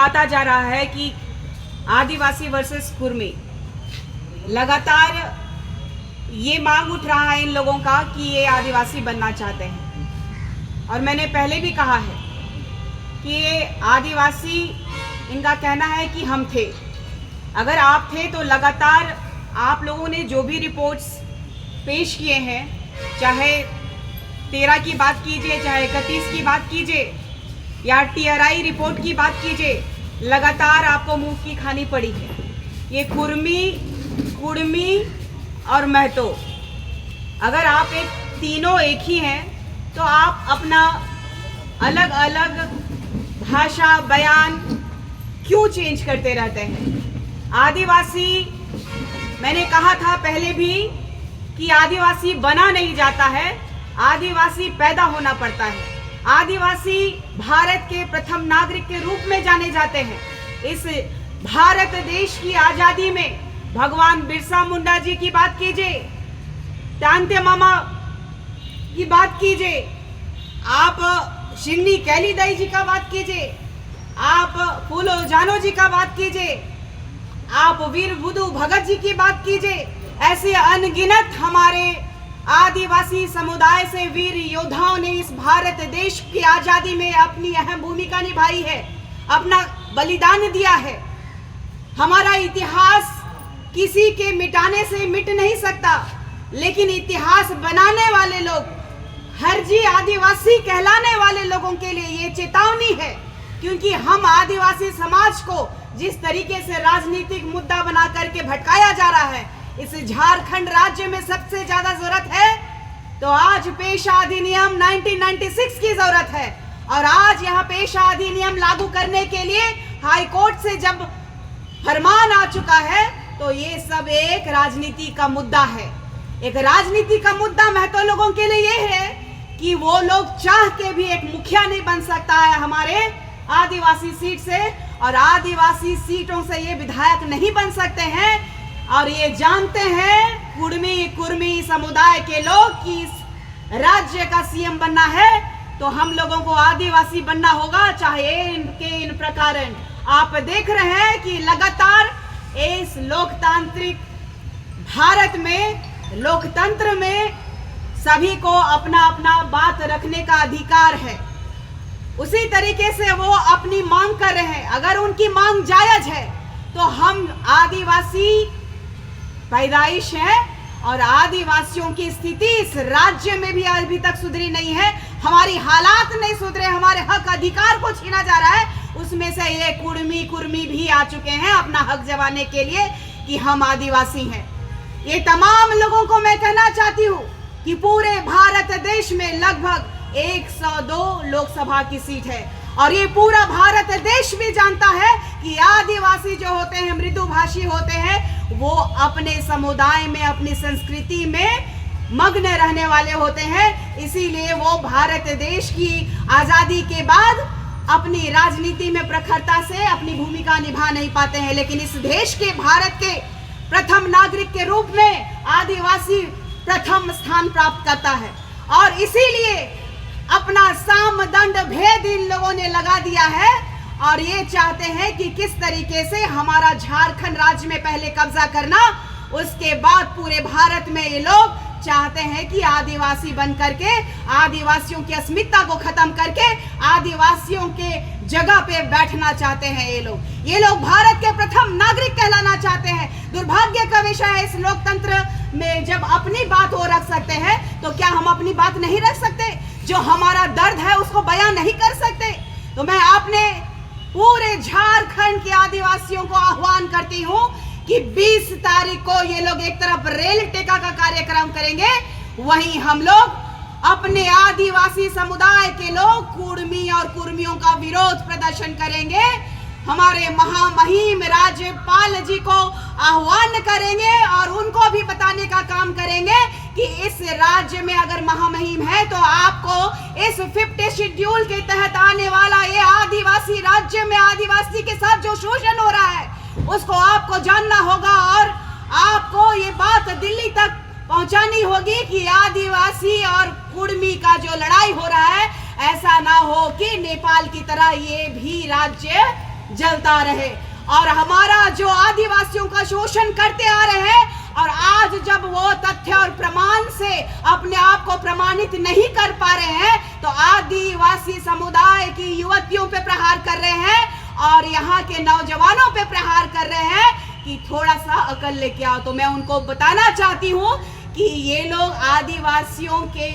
गरमाता जा रहा है कि आदिवासी वर्सेस कुर्मी। लगातार ये मांग उठ रहा है इन लोगों का कि ये आदिवासी बनना चाहते हैं। और मैंने पहले भी कहा है कि ये आदिवासी, इनका कहना है कि हम थे। अगर आप थे तो लगातार आप लोगों ने जो भी रिपोर्ट्स पेश किए हैं, चाहे 13 की बात कीजिए, चाहे 31 की बात कीजिए या TRI रिपोर्ट की बात कीजिए, लगातार आपको मुंह की खानी पड़ी है। ये कुर्मी और महतो, अगर आप तीनों एक ही हैं तो आप अपना अलग अलग भाषा बयान क्यों चेंज करते रहते हैं? आदिवासी, मैंने कहा था पहले भी कि आदिवासी बना नहीं जाता है, आदिवासी पैदा होना पड़ता है। आदिवासी भारत के प्रथम नागरिक के रूप में जाने जाते हैं। इस भारत देश की आजादी में भगवान बिरसा मुंडा जी की बात कीजिए, तांते मामा की बात कीजिए, आप शिन्नी कैलीदाई जी का बात कीजिए, आप फूलो जानो जी का बात कीजिए, आप वीर बुधु भगत जी की बात कीजिए। ऐसे अनगिनत हमारे आदिवासी समुदाय से वीर योद्धाओं ने इस भारत देश की आजादी में अपनी अहम भूमिका निभाई है, अपना बलिदान दिया है। हमारा इतिहास किसी के मिटाने से मिट नहीं सकता, लेकिन इतिहास बनाने वाले लोग, हरजी आदिवासी कहलाने वाले लोगों के लिए ये चेतावनी है, क्योंकि हम आदिवासी समाज को जिस तरीके से राजनीतिक मुद्दा बना करके भटकाया जा रहा है, इस झारखंड राज्य में सबसे ज्यादा जरूरत है तो आज पेशा अधिनियम 1996 की जरूरत है। और आज यहाँ पेशा अधिनियम लागू करने के लिए हाई कोर्ट से जब फरमान आ चुका है तो ये सब एक राजनीति का मुद्दा है। एक राजनीति का मुद्दा महतो लोगों के लिए ये है कि वो लोग चाह के भी एक मुखिया नहीं बन सकता है हमारे आदिवासी सीट से, और आदिवासी सीटों से ये विधायक नहीं बन सकते हैं। और ये जानते हैं कुर्मी समुदाय के लोग कि इस राज्य का CM बनना है तो हम लोगों को आदिवासी बनना होगा, चाहे इन प्रकार। आप देख रहे हैं कि लगातार इस लोकतांत्रिक भारत में, लोकतंत्र में सभी को अपना अपना बात रखने का अधिकार है। उसी तरीके से वो अपनी मांग कर रहे हैं। अगर उनकी मांग जायज है तो हम आदिवासी पैदाइश है और आदिवासियों की स्थिति इस राज्य में भी अभी तक सुधरी नहीं है। हमारी हालात नहीं सुधरे, हमारे हक अधिकार को छीना जा रहा है। उसमें से ये कुर्मी भी आ चुके हैं अपना हक जमाने के लिए कि हम आदिवासी हैं। ये तमाम लोगों को मैं कहना चाहती हूँ कि पूरे भारत देश में लगभग 102 लोकसभा की सीट है और ये पूरा भारत देश भी जानता है कि आदिवासी जो होते हैं, मृदुभाषी होते हैं, वो अपने समुदाय में, अपनी संस्कृति में मग्न रहने वाले होते हैं। इसीलिए वो भारत देश की आजादी के बाद अपनी राजनीति में प्रखरता से अपनी भूमिका निभा नहीं पाते हैं, लेकिन इस देश के, भारत के प्रथम नागरिक के रूप में आदिवासी प्रथम स्थान प्राप्त करता है। और इसीलिए अपना साम दंड भेद इन लोगों ने लगा दिया है और ये चाहते हैं कि किस तरीके से हमारा झारखंड राज्य में पहले कब्जा करना, उसके बाद पूरे भारत में ये लोग चाहते हैं कि आदिवासी बन करके आदिवासियों की अस्मिता को खत्म करके आदिवासियों के जगह पे बैठना चाहते हैं। ये लोग भारत के प्रथम नागरिक कहलाना चाहते हैं। दुर्भाग्य का विषय है, इस लोकतंत्र में जब अपनी बात वो रख सकते हैं तो क्या हम अपनी बात नहीं रख सकते? जो हमारा दर्द है उसको बयां नहीं कर सकते? तो मैं आपने पूरे झारखंड के आदिवासियों को आह्वान करती हूँ कि 20 तारीख को ये लोग एक तरफ रेल टेका का कार्यक्रम करेंगे, वहीं हम लोग अपने आदिवासी समुदाय के लोग कुर्मी और कुर्मियों का विरोध प्रदर्शन करेंगे। हमारे महामहिम राज्यपाल जी को आह्वान करेंगे और उनको भी बताने का काम करेंगे कि इस राज्य में अगर महामहिम है तो आपको इस 50 शेड्यूल के तहत आने वाला ये आदिवासी राज्य में आदिवासी के साथ जो शोषण हो रहा है उसको आपको जानना होगा और आपको ये बात दिल्ली तक पहुंचानी होगी कि आदिवासी और कुर्मी का जो लड़ाई हो रहा है ऐसा ना हो कि नेपाल की तरह ये भी राज्य जलता रहे। और हमारा जो आदिवासियों का शोषण करते आ रहे हैं, और आज जब वो तथ्य और प्रमाण से अपने आप को प्रमाणित नहीं कर पा रहे हैं, तो आदिवासी समुदाय की युवतियों पे प्रहार कर रहे हैं और यहाँ के नौजवानों पे प्रहार कर रहे हैं कि थोड़ा सा अकल लेके आओ। तो मैं उनको बताना चाहती हूँ कि ये लोग आदिवासियों के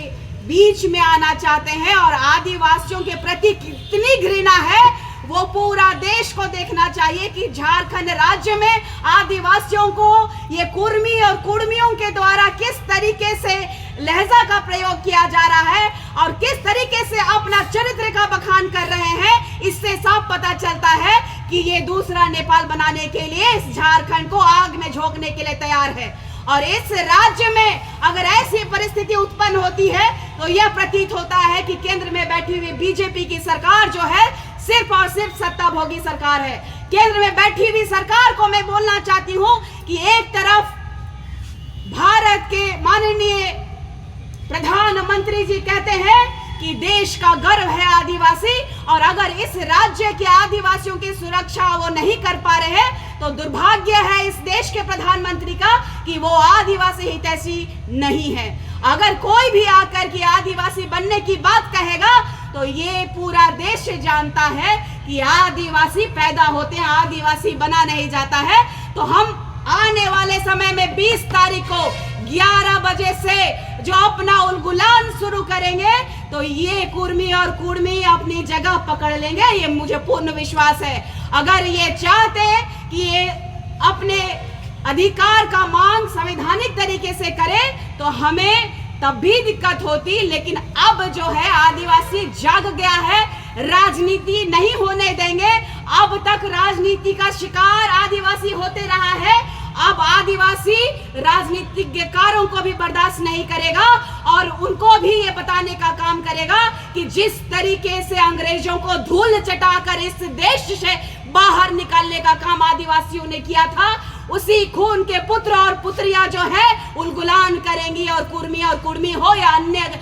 बीच में आना चाहते हैं और आदिवासियों के प्रति कितनी घृणा है वो पूरा देश को देखना चाहिए कि झारखंड राज्य में आदिवासियों को ये कुर्मी और कुर्मियों के द्वारा किस तरीके से लहजा का प्रयोग किया जा रहा है और किस तरीके से अपना चरित्र का बखान कर रहे हैं। इससे साफ पता चलता है कि ये दूसरा नेपाल बनाने के लिए इस झारखंड को आग में झोंकने के लिए तैयार है। और इस राज्य में अगर ऐसी परिस्थिति उत्पन्न होती है तो यह प्रतीत होता है कि केंद्र में बैठी हुई बीजेपी की सरकार जो है सिर्फ और सिर्फ सत्ता भोगी सरकार है। केंद्र में बैठी हुई सरकार को मैं बोलना चाहती हूं कि एक तरफ भारत के माननीय प्रधानमंत्री जी कहते हैं कि देश का गर्व है आदिवासी, और अगर इस राज्य के आदिवासियों की सुरक्षा वो नहीं कर पा रहे हैं तो दुर्भाग्य है इस देश के प्रधानमंत्री का कि वो आदिवासी हितैषी नहीं है। अगर कोई भी आकर के आदिवासी बनने की बात कहेगा तो ये पूरा देश जानता है कि आदिवासी पैदा होते हैं, आदिवासी बना नहीं जाता है। तो हम आने वाले समय में 20 तारीख को 11 बजे से जो अपना उलगुलान शुरू करेंगे तो ये कुर्मी और कुर्मी अपनी जगह पकड़ लेंगे, ये मुझे पूर्ण विश्वास है। अगर ये चाहते हैं कि ये अपने अधिकार का मांग संवैधानिक तरीके से करे तो हमें तब भी दिक्कत होती, लेकिन अब जो है आदिवासी जाग गया है, राजनीति नहीं होने देंगे। अब तक राजनीति का शिकार आदिवासी होते रहा है, अब आदिवासी राजनीतिज्ञकारों को भी बर्दाश्त नहीं करेगा और उनको भी ये बताने का काम करेगा कि जिस तरीके से अंग्रेजों को धूल चटाकर इस देश से बाहर निकालने का काम आदिवासियों ने किया था, उसी खून के पुत्र और पुत्रियां जो है उलगुलान करेंगी। और कुर्मी हो या अन्य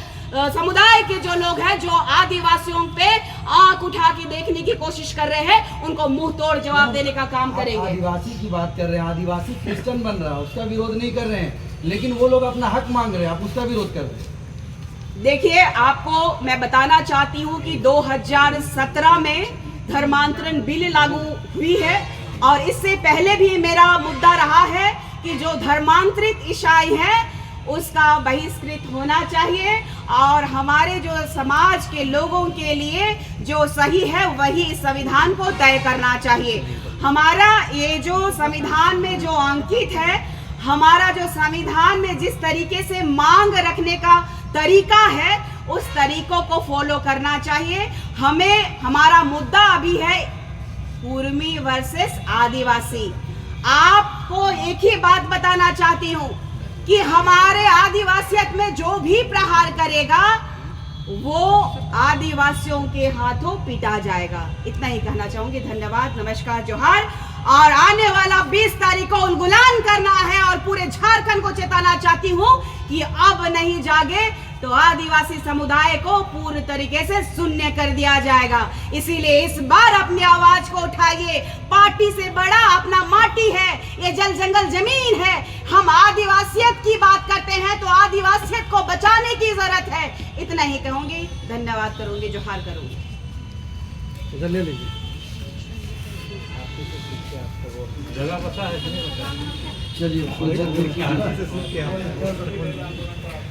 समुदाय के जो लोग हैं जो आदिवासियों पे आंख उठा के देखने की कोशिश कर रहे हैं, उनको मुंह तोड़ जवाब देने का काम करेंगे। आदिवासी की बात कर रहे हैं, आदिवासी क्रिश्चियन बन रहा है, उसका विरोध नहीं कर रहे हैं, लेकिन वो लोग अपना हक मांग रहे हैं, आप उसका विरोध कर रहे हैं। देखिए, आपको मैं बताना चाहती हूँ कि 2017 में धर्मांतरण बिल लागू हुई है और इससे पहले भी मेरा मुद्दा रहा है कि जो धर्मांतरित ईसाई हैं उसका बहिष्कृत होना चाहिए और हमारे जो समाज के लोगों के लिए जो सही है वही संविधान को तय करना चाहिए। हमारा ये जो संविधान में जो अंकित है, हमारा जो संविधान में जिस तरीके से मांग रखने का तरीका है उस तरीकों को फॉलो करना चाहिए। हमें हमारा मुद्दा अभी है कुर्मी वर्सेस आदिवासी। आपको एक ही बात बताना चाहती हूँ कि हमारे आदिवासियत में जो भी प्रहार करेगा वो आदिवासियों के हाथों पीटा जाएगा। इतना ही कहना चाहूंगी। धन्यवाद, नमस्कार, जोहार। और आने वाला 20 तारीख को उलगुलान करना है और पूरे झारखंड को चेताना चाहती हूँ कि अब नहीं जागे तो आदिवासी समुदाय को पूर्ण तरीके से शून्य कर दिया जाएगा। इसीलिए इस बार अपनी आवाज को उठाइए। पार्टी से बड़ा अपना माटी है, ये जल जंगल जमीन है। हम आदिवासियत की बात करते हैं तो आदिवासियत को बचाने की जरूरत है। इतना ही कहूंगी, धन्यवाद करूंगी, जोहार करूंगी। ले लीजिए, जगह पता है कि नहीं पता? चलिए।